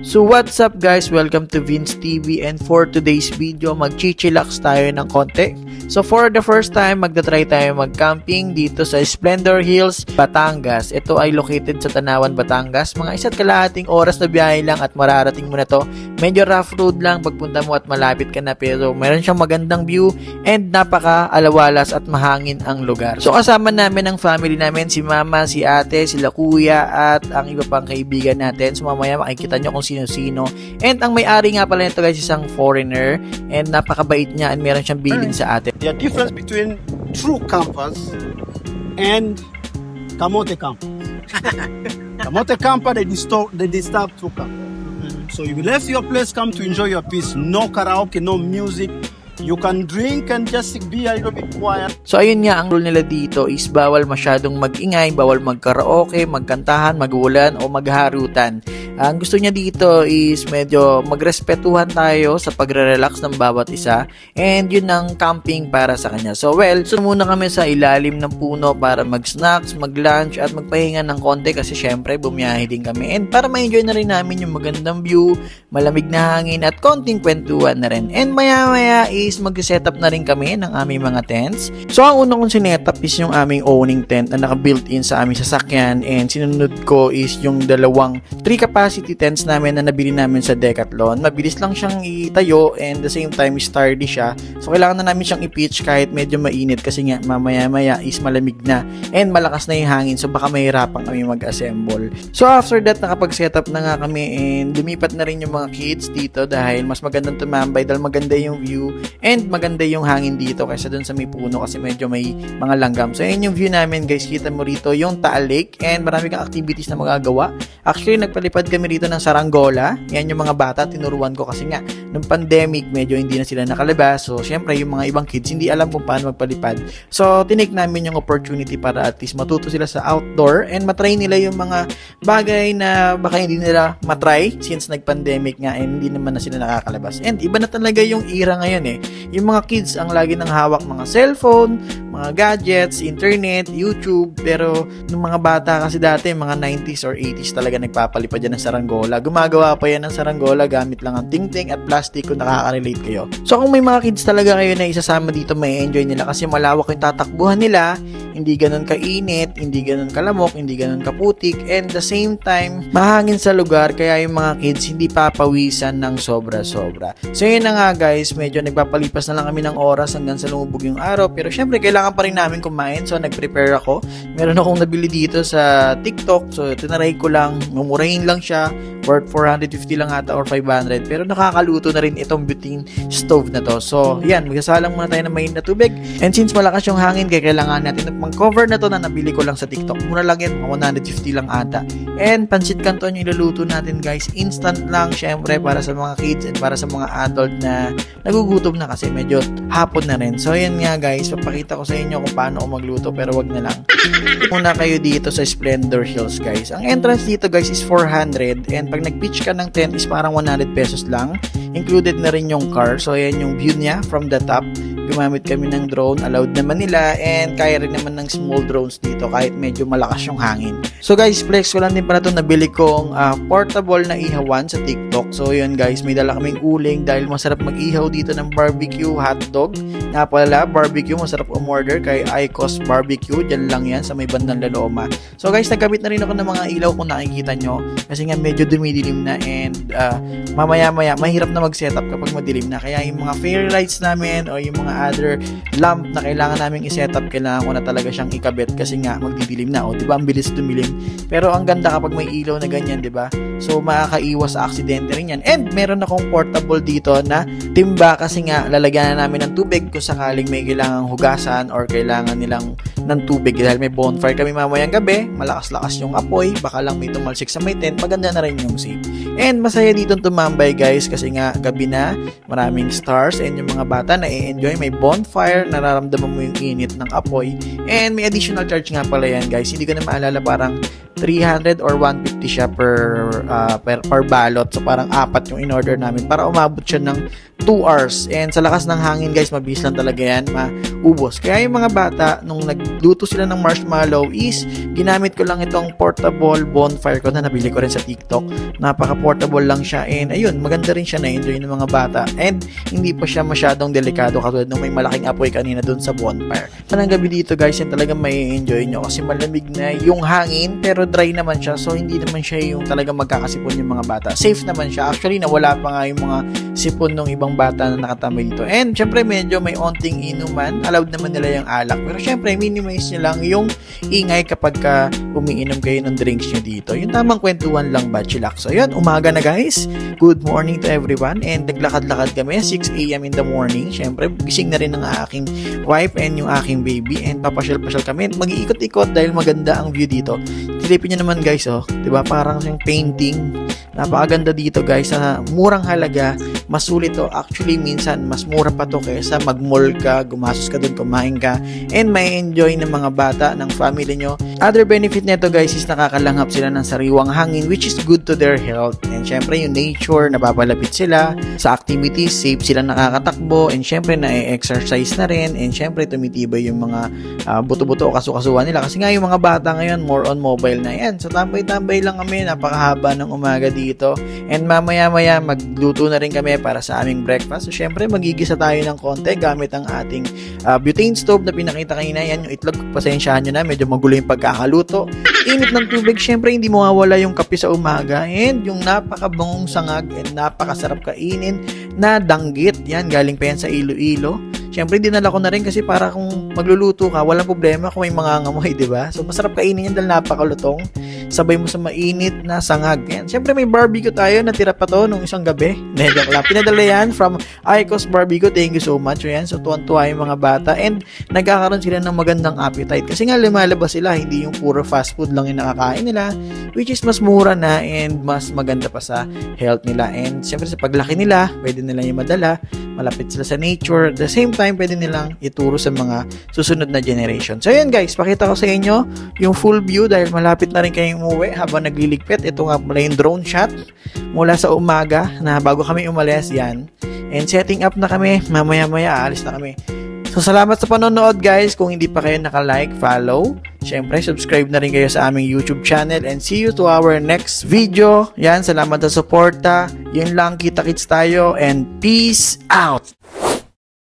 So what's up guys, welcome to Vince TV, and for today's video mag-chichillax tayo ng konti. So for the first time, magta-try tayo mag-camping dito sa Splendor Hills, Batangas. Ito ay located sa Tanawan, Batangas. Mga 1.5 oras na biyahe lang at mararating mo na to. Medyo rough road lang pagpunta mo at malapit ka na, pero meron siyang magandang view and napaka-alawalas at mahangin ang lugar. So kasama namin ang family namin, si mama, si ate, sila kuya at ang iba pang kaibigan natin. So mamaya makikita nyo kung sino-sino. And ang may-ari nga pala nito guys, isang foreigner, and napakabait niya and meron siyang bilin sa atin. The difference between true campers and kamote campers. Kamote camper, they disturb true campers. So you left your place, come to enjoy your peace. No karaoke, no music. You can drink and just be a little bit quiet. So ayun nga, ang rule nila dito is bawal masyadong mag-ingay, bawal mag-karaoke, magkantahan, magulan o magharutan. Ang gusto niya dito is medyo magrespetuhan tayo sa pagre-relax ng bawat isa, and yun ang camping para sa kanya. So muna kami sa ilalim ng puno para mag-snacks, mag-lunch at magpahinga ng konti kasi syempre bumiyahe din kami, and para ma-enjoy na rin namin yung magandang view, malamig na hangin at konting kwentuhan na rin. And maya is mag-setup na rin kami ng aming mga tents. So ang una kong sinetup is yung aming owning tent na naka-built-in sa aming sasakyan, and sinunod ko is yung dalawang 3 capacity tents namin na nabili namin sa Decathlon. Mabilis lang siyang itayo and the same time sturdy siya. So kailangan na namin siyang i-pitch kahit medyo mainit kasi nga mamaya-maya is malamig na and malakas na yung hangin, so baka mahirapan kami mag-assemble. So after that, nakapag-setup na nga kami and lumipat na rin yung mga kids dito dahil mas magandang tumambay dahil maganda yung view and maganda yung hangin dito kaysa dun sa may puno kasi medyo may mga langgam. So yun yung view namin guys, kita mo rito yung Taal Lake and marami kang activities na magagawa. Actually nagpalipad kami rito ng saranggola. Yan yung mga bata, tinuruan ko kasi nga nung pandemic medyo hindi na sila nakalabas. So syempre yung mga ibang kids hindi alam kung paano magpalipad. So tinake namin yung opportunity para at least matuto sila sa outdoor and matry nila yung mga bagay na baka hindi nila matry since nag-pandemic nga and hindi naman na sila nakakalabas. And iba na talaga yung era ngayon eh. Yung mga kids ang lagi nang hawak mga cellphone, mga gadgets, internet, YouTube, pero nung mga bata kasi dati mga 90s or 80s talaga nagpapalipad yan ng saranggola. Gumagawa pa yan ng saranggola gamit lang ang tingting at plastic kung nakaka-relate kayo. So kung may mga kids talaga kayo na isasama dito, may enjoy nila kasi malawak yung tatakbuhan nila, hindi ganun kainit, hindi ganun kalamok, hindi ganun kaputik, and the same time mahangin sa lugar kaya yung mga kids hindi papawisan ng sobra-sobra. So yun na nga guys, medyo nagpapalipas na lang kami ng oras hanggang sa lumubog yung araw, pero syempre kailangan pa rin namin kumain, so nag-prepare ako. Meron akong nabili dito sa TikTok, so tinaray ko lang, mumurahin lang siya, worth 450 lang ata or 500, pero nakakaluto na rin itong butane stove na to. So yan, magsasalang muna tayo ng mainit na tubig, and since malakas yung hangin kaya kailangan natin ng cover na to na nabili ko lang sa TikTok. Mura lang yan, 150 lang ata. And pansit canton yung iluluto natin guys, instant lang syempre para sa mga kids and para sa mga adult na nagugutom na kasi medyo hapon na rin. So yan nga guys, papakita ko sa inyo kung paano ako magluto, pero wag na lang. Muna kayo dito sa Splendor Hills guys. Ang entrance dito guys is 400, and pag nag-pitch ka ng tent is parang 100 pesos lang. Included na rin yung car. So ayan yung view niya from the top. Gumamit kami ng drone, allowed naman nila, and kaya rin naman ng small drones dito kahit medyo malakas yung hangin. So guys, flex ko lang din pala ito, nabili kong portable na ihawan sa TikTok. So yun guys, may dala kaming uling dahil masarap mag-ihaw dito ng barbecue hotdog. Nga pala, barbecue, masarap umorder kay Icos Barbecue. Diyan lang yan sa may bandang Laloma. So guys, nagkabit na rin ako ng mga ilaw kung nakikita nyo kasi nga medyo dumidilim na, and mamaya-maya mahirap na mag-setup kapag madilim na. Kaya yung mga fairy lights namin o yung mga other lamp na kailangan namin i-setup, kailangan ko na talaga siyang ikabit kasi nga magdidilim na. O diba, ang bilis dumilim. Pero ang ganda kapag may ilaw na ganyan, diba? So makakaiwas sa aksidente rin yan. And meron akong portable dito na timba kasi nga lalagyan na namin ng tubig kung sakaling may kailangang hugasan or kailangan nilang ng tubig dahil may bonfire kami mamayang gabi, malakas-lakas yung apoy, baka lang may tumalsik sa may tent, maganda na rin yung scene. And masaya dito tumambay guys kasi nga gabi na, maraming stars, and yung mga bata na i-enjoy, may bonfire, nararamdaman mo yung init ng apoy, and may additional charge nga pala yan guys, hindi ko na maalala, parang 300 or 150 $150 siya per balot. So parang 4 yung in-order namin para umabot siya ng 2 hours. And sa lakas ng hangin guys, mabilis lang talaga yan maubos. Kaya yung mga bata, nung nagluto sila ng marshmallow is ginamit ko lang itong portable bonfire ko na nabili ko rin sa TikTok. Napaka-portable lang siya and ayun, maganda rin siya, na-enjoy ng mga bata. And hindi pa siya masyadong delikado katulad nung may malaking apoy kanina dun sa bonfire. Panang gabi dito guys, yan talaga may enjoy nyo kasi malamig na yung hangin pero dry naman siya. So hindi naman siya yung talaga magkakasipon yung mga bata. Safe naman siya. Actually, nawala pa nga yung mga sipon ng ibang bata na nakatambay dito. And syempre medyo may onting inuman. Allowed naman nila yung alak. Pero syempre minimize nyo lang yung ingay kapag umiinom kayo ng drinks nyo dito. Yung tamang kwentuhan lang ba, chillax. So yun, umaga na guys. Good morning to everyone. And naglakad-lakad kami 6 a.m. in the morning. Syempre gising na rin ng aking wife and yung aking baby. And papasyal-pasyal kami. Mag-iikot-ikot dahil maganda ang view dito. Silipin nyo naman guys, oh. Diba? Parang yung painting. Napakaganda dito guys, sa murang halaga, mas sulit to. Actually, minsan, mas mura pa to kaysa mag-mall ka, gumasos ka dun, kumain ka, and may enjoy ng mga bata, ng family nyo. Other benefit nito guys is nakakalanghap sila ng sariwang hangin, which is good to their health. And syempre, yung nature, napapalapit sila sa activities, safe sila nakakatakbo, and syempre, na-exercise na rin, and syempre, tumitibay yung mga buto-buto o kasu-kasuhan nila. Kasi nga, yung mga bata ngayon, more on mobile na yan. So, tambay-tambay lang kami, napakahaba ng umaga dito. And mamaya-maya magluto na rin kami para sa aming breakfast. So syempre magigisa tayo ng konti gamit ang ating butane stove na pinakita kanina. Yan yung itlog. Pasensyahan nyo na, medyo magulo yung pagkakaluto. Init ng tubig, syempre hindi mawawala yung kape sa umaga. And yung napakabangong sangag and napakasarap kainin na danggit. Yan, galing pa yan sa Iloilo. Siyempre, dinala ko na rin kasi para kung magluluto ka, walang problema kung may mga ngamoy, diba? So, masarap kainin yan dahil napakalutong. Sabay mo sa mainit na sangag. Yan. Siyempre, may barbecue tayo. Natira pa to nung isang gabi. Medyo lang. Pinadala yan from Icos Barbecue. Thank you so much. Yan. So, tuwan-tuwa yung mga bata. And, nagkakaroon sila ng magandang appetite. Kasi nga, lumalabas sila. Hindi yung puro fast food lang yung nakakain nila. Which is mas mura na and mas maganda pa sa health nila. And, siyempre, sa paglaki nila, pwede nila yung madala. Malapit sila sa nature. At the same time, pwede nilang ituro sa mga susunod na generation. So, yun guys, pakita ko sa inyo yung full view dahil malapit na rin kayong umuwi habang nagliligpit. Ito nga mula yung drone shot mula sa umaga na bago kami umalis, yan. And setting up na kami, mamaya-maya aalis na kami. So, salamat sa panonood guys. Kung hindi pa kayo naka-like, follow. Siyempre, subscribe na rin kayo sa aming YouTube channel and see you to our next video. Yan, salamat sa suporta. Yun lang, kita-kits tayo and peace out!